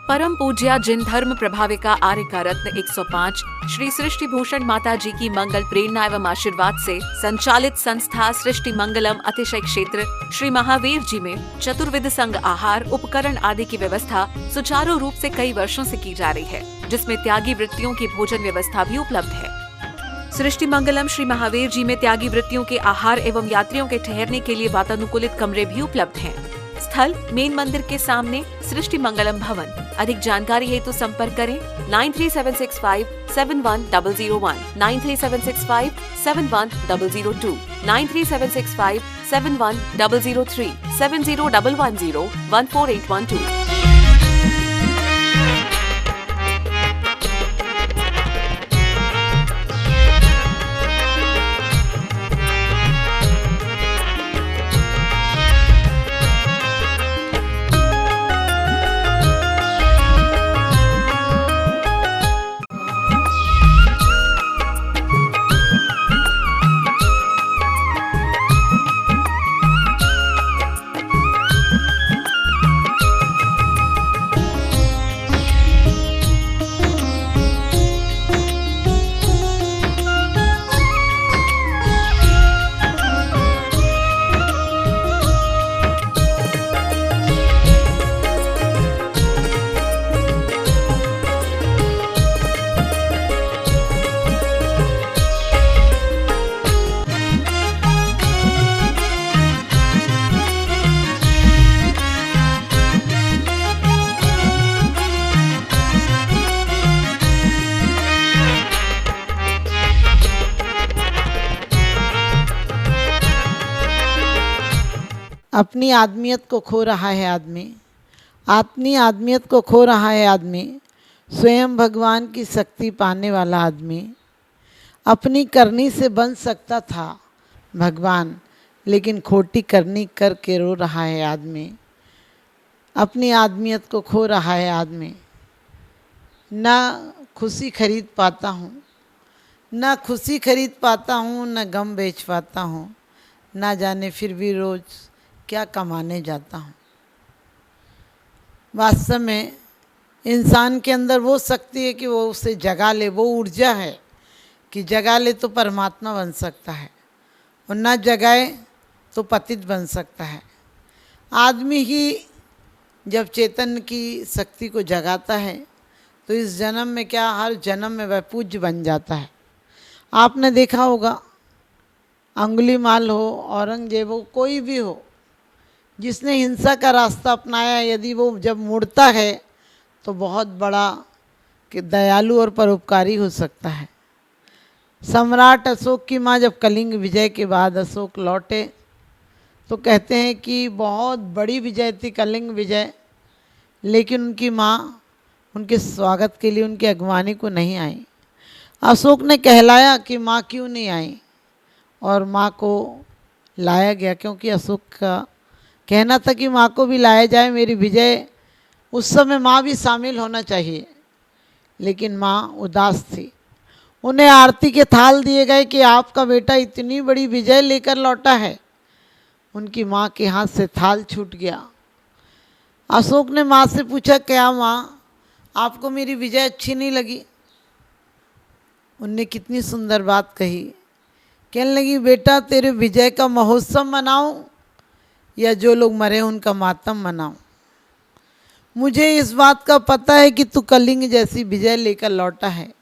परम पूज्या जिन धर्म प्रभाविका आर्य का रत्न 105 श्री सृष्टि भूषण माता जी की मंगल प्रेरणा एवं आशीर्वाद से संचालित संस्था सृष्टि मंगलम अतिशय क्षेत्र श्री महावीर जी में चतुर्विध संघ आहार उपकरण आदि की व्यवस्था सुचारू रूप से कई वर्षों से की जा रही है, जिसमें त्यागी वृत्तियों की भोजन व्यवस्था भी उपलब्ध है। सृष्टि मंगलम श्री महावीर जी में त्यागी वृत्तियों के आहार एवं यात्रियों के ठहरने के लिए वातानुकूलित कमरे भी उपलब्ध हैं। स्थल मेन मंदिर के सामने सृष्टि मंगलम भवन। अधिक जानकारी हेतु संपर्क करें 9376571001, 9376571002, 9376571003, 7011014812। अपनी आदमियत को खो रहा है आदमी, अपनी आदमियत को खो रहा है आदमी, स्वयं भगवान की शक्ति पाने वाला आदमी। अपनी करनी से बन सकता था भगवान, लेकिन खोटी करनी करके रो रहा है आदमी। अपनी आदमियत को खो रहा है आदमी। ना खुशी खरीद पाता हूँ, ना खुशी खरीद पाता हूँ, ना गम बेच पाता हूँ, ना जाने फिर भी रोज़ क्या कमाने जाता हूँ। वास्तव में इंसान के अंदर वो शक्ति है कि वो उसे जगा ले, वो ऊर्जा है कि जगा ले तो परमात्मा बन सकता है, और ना जगाए तो पतित बन सकता है। आदमी ही जब चेतन की शक्ति को जगाता है तो इस जन्म में क्या, हर जन्म में वह पूज्य बन जाता है। आपने देखा होगा, अंगुलीमाल हो, औरंगजेब हो, कोई भी हो जिसने हिंसा का रास्ता अपनाया, यदि वो जब मुड़ता है तो बहुत बड़ा कि दयालु और परोपकारी हो सकता है। सम्राट अशोक की माँ जब कलिंग विजय के बाद अशोक लौटे तो कहते हैं कि बहुत बड़ी विजय थी कलिंग विजय, लेकिन उनकी माँ उनके स्वागत के लिए उनकी अगवानी को नहीं आई। अशोक ने कहलाया कि माँ क्यों नहीं आई, और माँ को लाया गया, क्योंकि अशोक का कहना था कि माँ को भी लाया जाए, मेरी विजय, उस समय माँ भी शामिल होना चाहिए। लेकिन माँ उदास थी। उन्हें आरती के थाल दिए गए कि आपका बेटा इतनी बड़ी विजय लेकर लौटा है। उनकी माँ के हाथ से थाल छूट गया। अशोक ने माँ से पूछा, क्या माँ आपको मेरी विजय अच्छी नहीं लगी? उनने कितनी सुंदर बात कही, कहने लगी, बेटा तेरे विजय का महोत्सव मनाऊं या जो लोग मरे उनका मातम मनाऊं? मुझे इस बात का पता है कि तू कलिंग जैसी विजय लेकर लौटा है,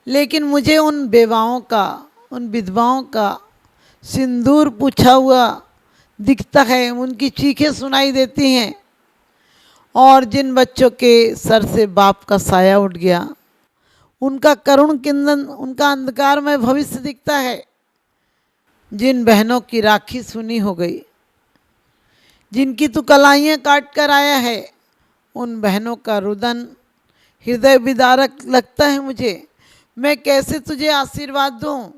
लेकिन मुझे उन बेवाओं का, उन विधवाओं का सिंदूर पूछा हुआ दिखता है, उनकी चीखें सुनाई देती हैं, और जिन बच्चों के सर से बाप का साया उठ गया उनका करुण किंदन, उनका अंधकारमय भविष्य दिखता है। जिन बहनों की राखी सुनी हो गई, जिनकी तू कलाइयाँ काट कर आया है, उन बहनों का रुदन हृदय विदारक लगता है मुझे। मैं कैसे तुझे आशीर्वाद दूँ?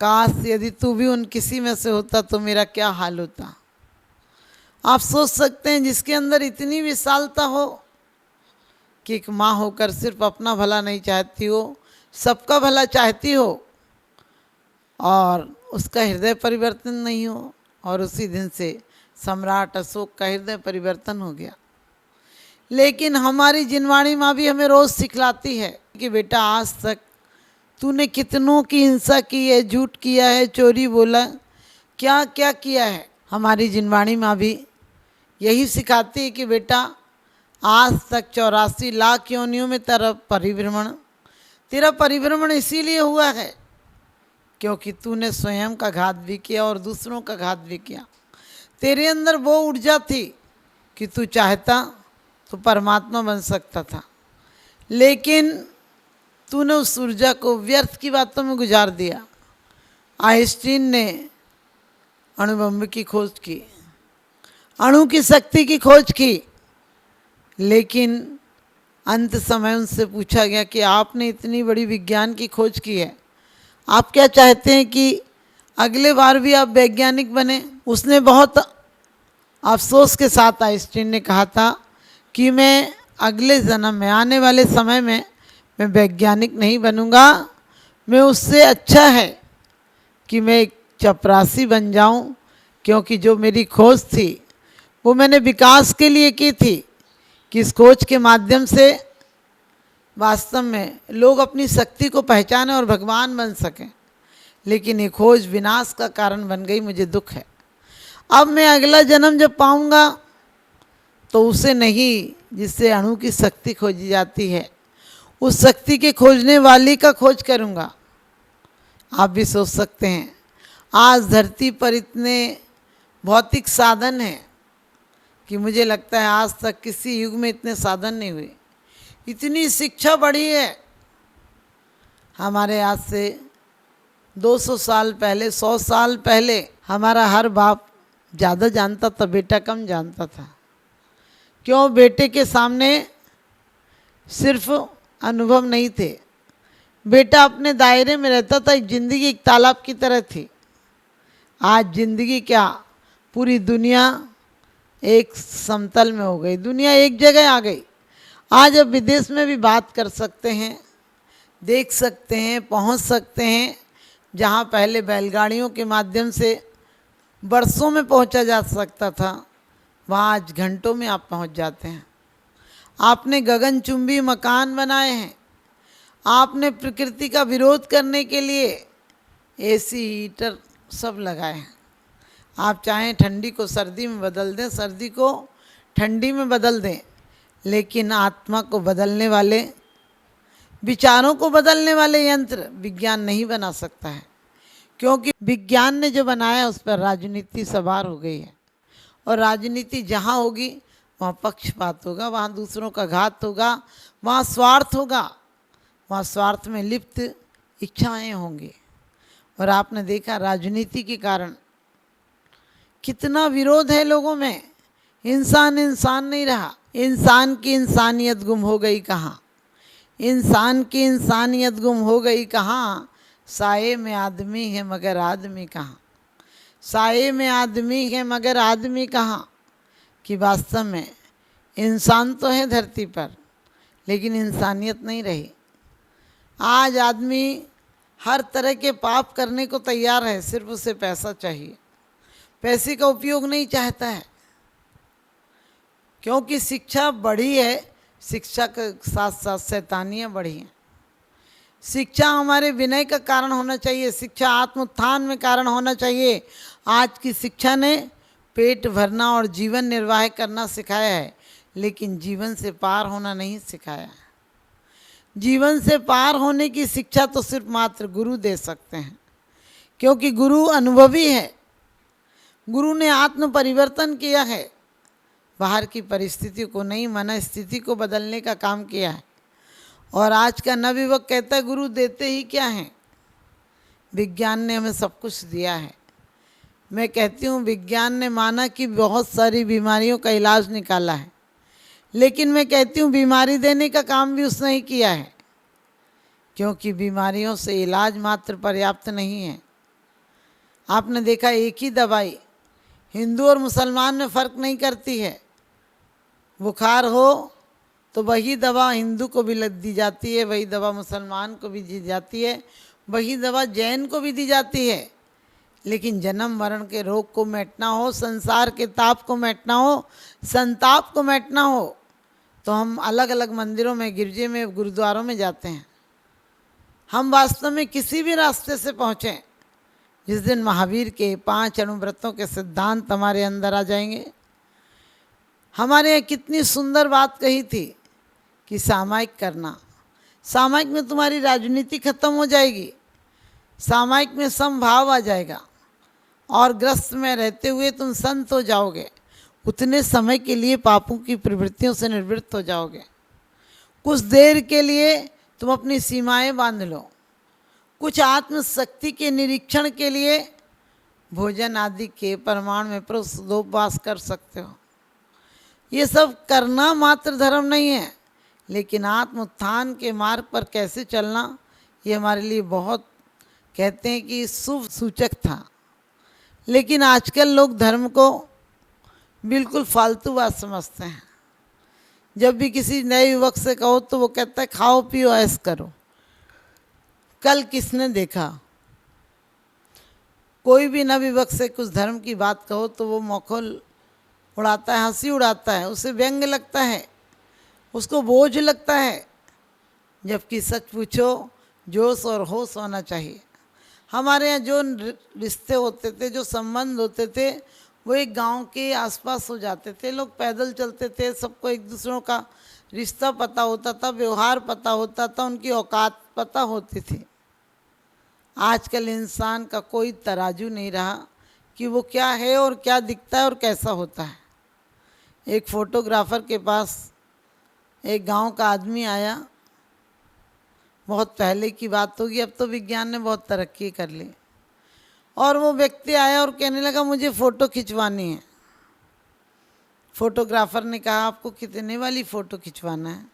काश यदि तू भी उन किसी में से होता तो मेरा क्या हाल होता। आप सोच सकते हैं, जिसके अंदर इतनी विशालता हो कि एक माँ होकर सिर्फ अपना भला नहीं चाहती हो, सबका भला चाहती हो, और उसका हृदय परिवर्तन नहीं हो। और उसी दिन से सम्राट अशोक का हृदय परिवर्तन हो गया। लेकिन हमारी जिनवाणी माँ भी हमें रोज़ सिखलाती है कि बेटा आज तक तूने कितनों की हिंसा की है, झूठ किया है, चोरी बोला, क्या क्या किया है। हमारी जिनवाणी माँ भी यही सिखाती है कि बेटा आज तक 84 लाख योनियों में तेरा परिभ्रमण इसीलिए हुआ है क्योंकि तूने स्वयं का घात भी किया और दूसरों का घात भी किया। तेरे अंदर वो ऊर्जा थी कि तू चाहता तो परमात्मा बन सकता था, लेकिन तूने उस ऊर्जा को व्यर्थ की बातों में गुजार दिया। आइंस्टीन ने अणुबम की खोज की, अणु की शक्ति की खोज की, लेकिन अंत समय उनसे पूछा गया कि आपने इतनी बड़ी विज्ञान की खोज की है, आप क्या चाहते हैं कि अगले बार भी आप वैज्ञानिक बने। उसने बहुत अफसोस के साथ आइंस्टीन ने कहा था कि मैं अगले जन्म में, आने वाले समय में मैं वैज्ञानिक नहीं बनूंगा, मैं उससे अच्छा है कि मैं एक चपरासी बन जाऊं, क्योंकि जो मेरी खोज थी वो मैंने विकास के लिए की थी कि इस खोज के माध्यम से वास्तव में लोग अपनी शक्ति को पहचानें और भगवान बन सकें, लेकिन ये खोज विनाश का कारण बन गई। मुझे दुख है। अब मैं अगला जन्म जब पाऊंगा तो उसे नहीं जिससे अणु की शक्ति खोजी जाती है, उस शक्ति के खोजने वाली का खोज करूंगा। आप भी सोच सकते हैं आज धरती पर इतने भौतिक साधन हैं कि मुझे लगता है आज तक किसी युग में इतने साधन नहीं हुए। इतनी शिक्षा बढ़ी है। हमारे आज से 200 साल पहले, 100 साल पहले हमारा हर बाप ज़्यादा जानता था, बेटा कम जानता था। क्यों? बेटे के सामने सिर्फ अनुभव नहीं थे, बेटा अपने दायरे में रहता था। जिंदगी एक तालाब की तरह थी। आज जिंदगी क्या, पूरी दुनिया एक समतल में हो गई, दुनिया एक जगह आ गई। आज अब विदेश में भी बात कर सकते हैं, देख सकते हैं, पहुंच सकते हैं, जहां पहले बैलगाड़ियों के माध्यम से बरसों में पहुंचा जा सकता था, वहां आज घंटों में आप पहुंच जाते हैं। आपने गगनचुंबी मकान बनाए हैं, आपने प्रकृति का विरोध करने के लिए एसी, हीटर सब लगाए हैं। आप चाहें ठंडी को सर्दी में बदल दें, सर्दी को ठंडी में बदल दें, लेकिन आत्मा को बदलने वाले, विचारों को बदलने वाले यंत्र विज्ञान नहीं बना सकता है, क्योंकि विज्ञान ने जो बनाया उस पर राजनीति सवार हो गई है। और राजनीति जहाँ होगी वहाँ पक्षपात होगा, वहाँ दूसरों का घात होगा, वहाँ स्वार्थ होगा, वहाँ स्वार्थ में लिप्त इच्छाएं होंगी। और आपने देखा राजनीति के कारण कितना विरोध है लोगों में। इंसान इंसान नहीं रहा, इंसान की इंसानियत गुम हो गई कहाँ, इंसान की इंसानियत गुम हो गई कहाँ। साये में आदमी है मगर आदमी कहाँ, साये में आदमी है मगर आदमी कहाँ। कि वास्तव में इंसान तो है धरती पर, लेकिन इंसानियत नहीं रही। आज आदमी हर तरह के पाप करने को तैयार है, सिर्फ उसे पैसा चाहिए। पैसे का उपयोग नहीं चाहता है, क्योंकि शिक्षा बढ़ी है, शिक्षा के साथ साथ शैतानियाँ बढ़ी हैं। शिक्षा हमारे विनय का कारण होना चाहिए, शिक्षा आत्मोत्थान में कारण होना चाहिए। आज की शिक्षा ने पेट भरना और जीवन निर्वाह करना सिखाया है, लेकिन जीवन से पार होना नहीं सिखाया है। जीवन से पार होने की शिक्षा तो सिर्फ मात्र गुरु दे सकते हैं, क्योंकि गुरु अनुभवी है। गुरु ने आत्म परिवर्तन किया है, बाहर की परिस्थिति को नहीं, मन स्थिति को बदलने का काम किया है। और आज का नवयुवक कहता है गुरु देते ही क्या हैं, विज्ञान ने हमें सब कुछ दिया है। मैं कहती हूँ विज्ञान ने माना कि बहुत सारी बीमारियों का इलाज निकाला है, लेकिन मैं कहती हूँ बीमारी देने का काम भी उसने ही किया है, क्योंकि बीमारियों से इलाज मात्र पर्याप्त नहीं है। आपने देखा एक ही दवाई हिंदू और मुसलमान में फ़र्क नहीं करती है। बुखार हो तो वही दवा हिंदू को भी दी जाती है, वही दवा मुसलमान को भी दी जाती है, वही दवा जैन को भी दी जाती है। लेकिन जन्म मरण के रोग को मिटना हो, संसार के ताप को मिटना हो, संताप को मिटना हो, तो हम अलग अलग मंदिरों में, गिरजे में, गुरुद्वारों में जाते हैं। हम वास्तव में किसी भी रास्ते से पहुँचें, जिस दिन महावीर के 5 अणुव्रतों के सिद्धांत हमारे अंदर आ जाएंगे। हमारे यहाँ कितनी सुंदर बात कही थी कि सामायिक करना। सामायिक में तुम्हारी राजनीति खत्म हो जाएगी, सामायिक में समभाव आ जाएगा और ग्रस्त में रहते हुए तुम संत हो जाओगे। उतने समय के लिए पापों की प्रवृत्तियों से निवृत्त हो जाओगे। कुछ देर के लिए तुम अपनी सीमाएं बांध लो। कुछ आत्मशक्ति के निरीक्षण के लिए भोजन आदि के परिमाण में उपवास कर सकते हो। ये सब करना मात्र धर्म नहीं है, लेकिन आत्म उत्थान के मार्ग पर कैसे चलना, ये हमारे लिए बहुत, कहते हैं कि शुभ सूचक था। लेकिन आजकल लोग धर्म को बिल्कुल फालतू बात समझते हैं। जब भी किसी नए युवक से कहो तो वो कहता है खाओ पियो ऐश करो। कल किसने देखा, कोई भी नवयुवक से कुछ धर्म की बात कहो तो वो मखौल उड़ाता है, हंसी उड़ाता है, उसे व्यंग लगता है, उसको बोझ लगता है। जबकि सच पूछो, जोश और होश होना चाहिए। हमारे यहाँ जो रिश्ते होते थे, जो संबंध होते थे, वो एक गांव के आसपास हो जाते थे। लोग पैदल चलते थे, सबको एक दूसरों का रिश्ता पता होता था, व्यवहार पता होता था, उनकी औकात पता होती थी। आजकल इंसान का कोई तराजू नहीं रहा कि वो क्या है और क्या दिखता है और कैसा होता है। एक फोटोग्राफर के पास एक गांव का आदमी आया, बहुत पहले की बात होगी, अब तो विज्ञान ने बहुत तरक्की कर ली। और वो व्यक्ति आया और कहने लगा मुझे फ़ोटो खिंचवानी है। फोटोग्राफर ने कहा आपको कितने वाली फ़ोटो खिंचवाना है,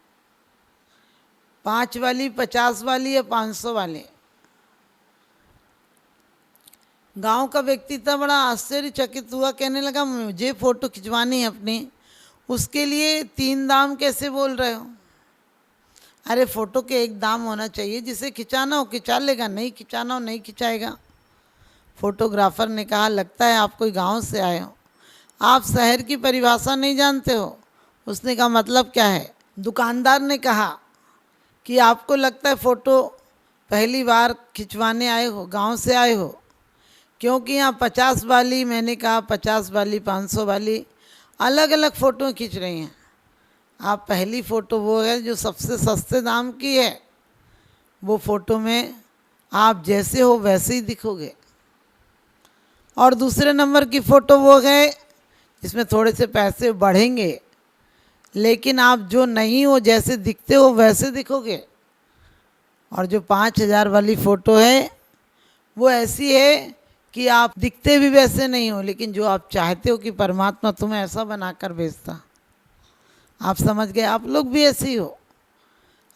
5 वाली, 50 वाली या 500 वाली? गांव का व्यक्ति था बड़ा आश्चर्यचकित हुआ, कहने लगा मुझे फ़ोटो खिंचवानी है अपनी, उसके लिए 3 दाम कैसे बोल रहे हो? अरे फ़ोटो के एक दाम होना चाहिए, जिसे खिंचाना हो खिंचा लेगा, नहीं खिंचाना हो नहीं खिंचाएगा। फोटोग्राफर ने कहा लगता है आप कोई गांव से आए हो, आप शहर की परिभाषा नहीं जानते हो। उसने कहा मतलब क्या है? दुकानदार ने कहा कि आपको लगता है फ़ोटो पहली बार खिंचवाने आए हो, गांव से आए हो, क्योंकि यहाँ 50 वाली, मैंने कहा 50 वाली, 500 वाली, अलग अलग फ़ोटो खींच रही हैं। आप पहली फ़ोटो वो है जो सबसे सस्ते दाम की है, वो फ़ोटो में आप जैसे हो वैसे ही दिखोगे। और दूसरे नंबर की फ़ोटो वो है जिसमें थोड़े से पैसे बढ़ेंगे, लेकिन आप जो नहीं हो, जैसे दिखते हो वैसे दिखोगे। और जो 5000 वाली फ़ोटो है वो ऐसी है कि आप दिखते भी वैसे नहीं हो, लेकिन जो आप चाहते हो कि परमात्मा तुम्हें ऐसा बनाकर भेजता। आप समझ गए? आप लोग भी ऐसे ही हो।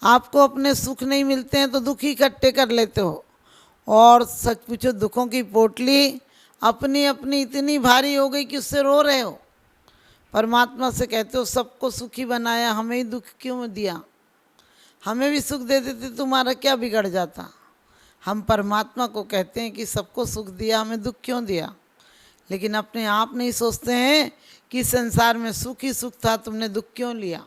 आपको अपने सुख नहीं मिलते हैं तो दुख ही इकट्ठे कर लेते हो, और सच पूछो दुखों की पोटली अपनी अपनी इतनी भारी हो गई कि उससे रो रहे हो। परमात्मा से कहते हो सबको सुखी बनाया, हमें ही दुख क्यों दिया? हमें भी सुख दे देते, तुम्हारा क्या बिगड़ जाता? हम परमात्मा को कहते हैं कि सबको सुख दिया, हमें दुख क्यों दिया? लेकिन अपने आप नहीं सोचते हैं कि संसार में सुख ही सुख था, तुमने दुख क्यों लिया?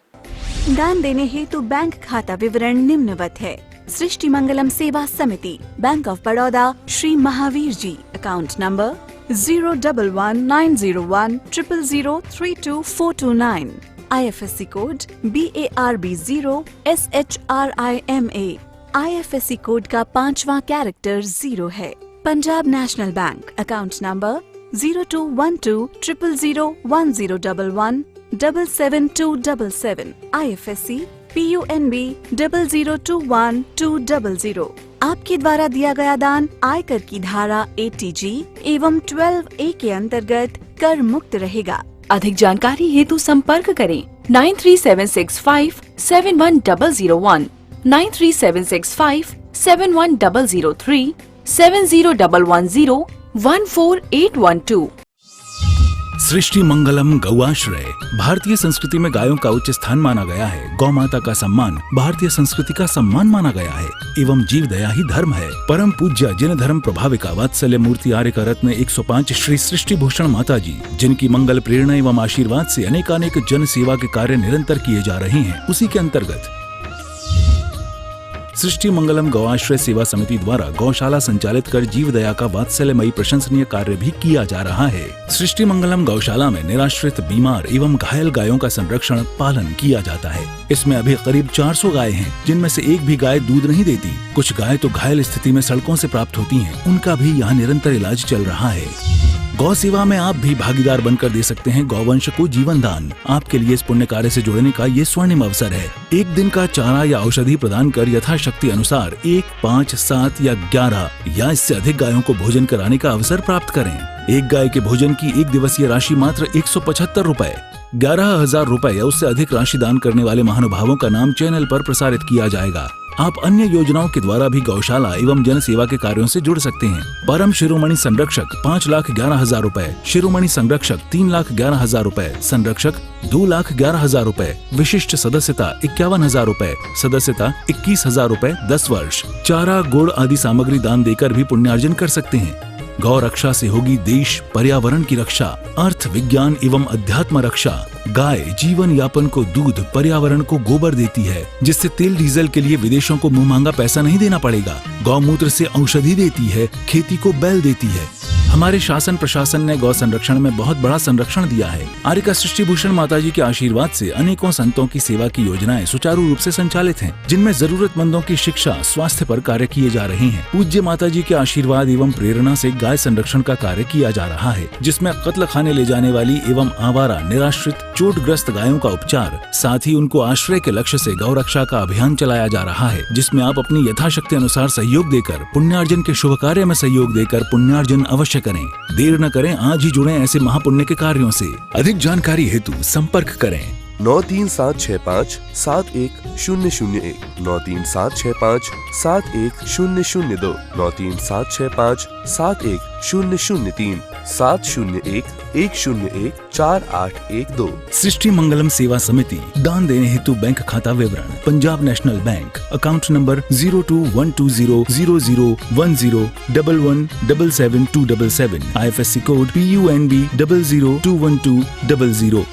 दान देने हेतु बैंक खाता विवरण निम्नवत है। सृष्टि Mangalam Seva Samiti, Bank of Baroda, Shri Mahavir ji, account number 011901000322429, IFSC code BARB0SHRIMA। IFSC code का 5वां कैरेक्टर 0 है। Punjab National Bank, account number 0212001011777277, IFSC PUNB 0021200। आपके द्वारा दिया गया दान आयकर की धारा 80G एवं 12A के अंतर्गत कर मुक्त रहेगा। अधिक जानकारी हेतु संपर्क करें 9376571001, 9376571003, 70110148112। सृष्टि मंगलम गौआश्रय। भारतीय संस्कृति में गायों का उच्च स्थान माना गया है। गौ माता का सम्मान भारतीय संस्कृति का सम्मान माना गया है एवं जीव दया ही धर्म है। परम पूज्य जिन धर्म प्रभाविका वात्सल्य मूर्ति आर्य का रत्न 105 श्री सृष्टि भूषण माता जी, जिनकी मंगल प्रेरणा एवं आशीर्वाद से अनेकानेक जन सेवा के कार्य निरंतर किए जा रहे हैं, उसी के अंतर्गत सृष्टि मंगलम गौआश्रय सेवा समिति द्वारा गौशाला संचालित कर जीव दया का वात्सल्यमयी प्रशंसनीय कार्य भी किया जा रहा है। सृष्टि मंगलम गौशाला में निराश्रित, बीमार एवं घायल गायों का संरक्षण पालन किया जाता है। इसमें अभी करीब 400 गाय हैं, जिनमें से एक भी गाय दूध नहीं देती। कुछ गाय तो घायल स्थिति में सड़कों से प्राप्त होती हैं, उनका भी यहाँ निरंतर इलाज चल रहा है। गौ सेवा में आप भी भागीदार बनकर दे सकते हैं गौवंश को जीवन दान। आपके लिए इस पुण्य कार्य से जुड़ने का ये स्वर्णिम अवसर है। एक दिन का चारा या औषधि प्रदान कर यथाशक्ति अनुसार 1, 5, 7 या 11 या इससे अधिक गायों को भोजन कराने का अवसर प्राप्त करें। एक गाय के भोजन की एक दिवसीय राशि मात्र 175 रुपए। 11,000 रुपए या उससे अधिक राशि दान करने वाले महानुभावों का नाम चैनल पर प्रसारित किया जाएगा। आप अन्य योजनाओं के द्वारा भी गौशाला एवं जन सेवा के कार्यों से जुड़ सकते हैं। परम शिरोमणि संरक्षक 5,11,000 रुपए, शिरोमणि संरक्षक 3,11,000 रुपए, संरक्षक 2,11,000 रुपए, विशिष्ट सदस्यता 51,000 रुपए, सदस्यता 21,000 रुपए 10 वर्ष। चारा, गुड़ आदि सामग्री दान देकर भी पुण्यार्जन कर सकते हैं। गौ रक्षा से होगी देश पर्यावरण की रक्षा, अर्थ विज्ञान एवं अध्यात्म रक्षा। गाय जीवन यापन को दूध, पर्यावरण को गोबर देती है, जिससे तेल डीजल के लिए विदेशों को मुंह मांगा पैसा नहीं देना पड़ेगा। गौमूत्र से औषधि देती है, खेती को बैल देती है। हमारे शासन प्रशासन ने गौ संरक्षण में बहुत बड़ा संरक्षण दिया है। आर्य का सृष्टि भूषण माता जी के आशीर्वाद से अनेकों संतों की सेवा की योजनाएं सुचारू रूप से संचालित हैं, जिनमें जरूरतमंदों की शिक्षा, स्वास्थ्य पर कार्य किए जा रहे हैं। पूज्य माता जी के आशीर्वाद एवं प्रेरणा से गाय संरक्षण का कार्य किया जा रहा है, जिसमें कत्ल खाने ले जाने वाली एवं आवारा, निराश्रित, चोटग्रस्त गायों का उपचार, साथ ही उनको आश्रय के लक्ष्य से गौ रक्षा का अभियान चलाया जा रहा है, जिसमें आप अपनी यथाशक्ति अनुसार सहयोग देकर पुण्यार्जन के शुभ कार्य में सहयोग देकर पुण्यार्जन अवश्य करें। देर न करें, आज ही जुड़ें ऐसे महापुण्य के कार्यों से। अधिक जानकारी हेतु संपर्क करें 93765 71001, 93765 71002, 93765 71003, 701-101-4812। सृष्टि मंगलम सेवा समिति। दान देने हेतु बैंक खाता विवरण: Punjab National Bank, account number 0212001011777277, IFSC code PUNB 0021200।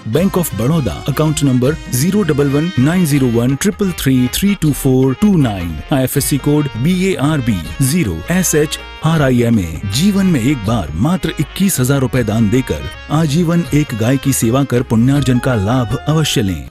Bank of Baroda, account number 0119013332429, IFSC code BARB 0SHRIMA। जीवन में एक बार मात्र 21,000 रुपए दान देकर आजीवन एक गाय की सेवा कर पुण्यार्जन का लाभ अवश्य लें।